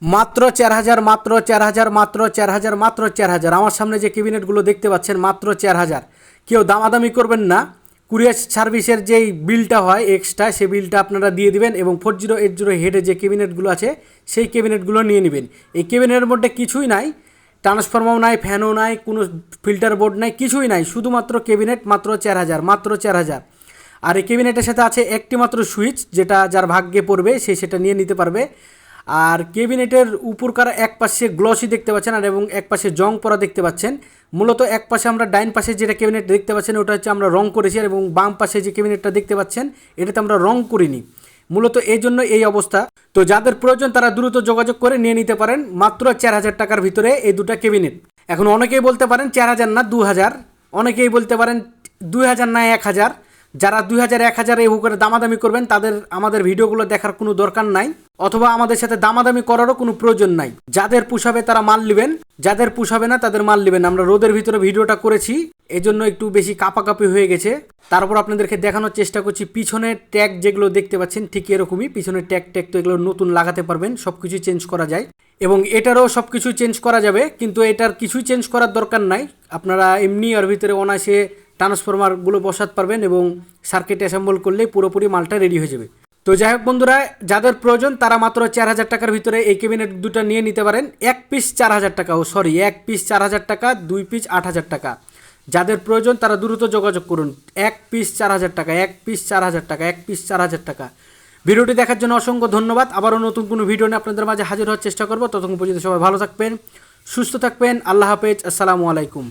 মাত্র 4000, মাত্র 4000, মাত্র 4000, মাত্র 4000। আমার সামনে যে ক্যাবিনেটগুলো দেখতে পাচ্ছেন মাত্র 4000। কেউ দামাদামি করবেন না। কুরিয়ার সার্ভিসের যেই বিলটা হয় এক্সট্রা, সেই বিলটা আপনারা দিয়ে দিবেন এবং 4080 হেডে যে ক্যাবিনেটগুলো আছে সেই ক্যাবিনেটগুলো নিয়ে নেবেন। এই ক্যাবিনেটের মধ্যে কিছুই নাই, ট্রান্সফরমারও নাই, ফ্যানও নাই, কোনো ফিল্টার বোর্ড নাই, কিছুই নাই, শুধুমাত্র ক্যাবিনেট, মাত্র 4000, মাত্র 4000। আর এই ক্যাবিনেটের সাথে আছে একটি মাত্র সুইচ, যেটা যার ভাগ্যে পড়বে সে সেটা নিয়ে নিতে পারবে। আর ক্যাবিনেটের উপরকার এক পাশে গ্লসি দেখতে পাচ্ছেন আর এবং এক পাশে জং পরা দেখতে পাচ্ছেন। মূলত এক পাশে আমরা ডাইন পাশে যেটা ক্যাবিনেট দেখতে পাচ্ছেন ওটা হচ্ছে আমরা রং করেছি, এবং বাম পাশে যে ক্যাবিনেটটা দেখতে পাচ্ছেন এটাতে আমরা রং করিনি। মূলত এই জন্য এই অবস্থা। তো যাদের প্রয়োজন তারা দ্রুত যোগাযোগ করে নিয়ে নিতে পারেন মাত্র 4000 টাকার ভিতরে এই দুটো ক্যাবিনেট। এখন অনেকেই বলতে পারেন 4000 না 2000, অনেকেই বলতে পারেন 2000 না 1000। যারা 2000 1000 এই করে দামাদামি করবেন তাদের আমাদের ভিডিওগুলো দেখার কোনো দরকার নাই, অথবা আমাদের সাথে দামাদামি করারও কোনো প্রয়োজন নাই। যাদের পুষাবে তারা মাল নেবেন, যাদের পুষাবে না তাদের মাল নেবেন। আমরা রোদের ভিতরে ভিডিওটা করেছি, এজন্য একটু বেশি কাপাকাপি হয়ে গেছে। তারপর আপনাদেরকে দেখানোর চেষ্টা করছি। পিছনের ট্যাগ যেগুলো দেখতে পাচ্ছেন ঠিক এরকমই, পিছনের ট্যাগ তো এগুলো নতুন লাগাতে পারবেন, সব কিছু চেঞ্জ করা যায় এবং এটারও সব কিছু চেঞ্জ করা যাবে, কিন্তু এটার কিছুই চেঞ্জ করার দরকার নাই। আপনারা এমনি ওর ভিতরে অনায়াসে ট্রান্সফরমারগুলো বসাতে পারবেন এবং সার্কিট অ্যাসেম্বল করলেই পুরোপুরি মালটা রেডি হয়ে যাবে। তো যাই হোক বন্ধুরা, যাদের প্রয়োজন তারা মাত্র 4000 টাকার ভিতরে এই ক্যাবিনেট দুটো নিয়ে নিতে পারেন। এক পিস 4000 টাকা, এক পিস 4000 টাকা, 2 পিস 8000 টাকা। যাদের প্রয়োজন তারা দ্রুত যোগাযোগ করুন। এক পিস 4000 টাকা, এক পিস 4000 টাকা, এক পিস 4000 টাকা। ভিডিওটি দেখার জন্য অসংখ্য ধন্যবাদ। আবারও নতুন কোনো ভিডিও নিয়ে আপনাদের মাঝে হাজির হওয়ার চেষ্টা করবো। ততক্ষণ পর্যন্ত সবাই ভালো থাকবেন, সুস্থ থাকবেন। আল্লাহ হাফেজ, আসসালামু আলাইকুম।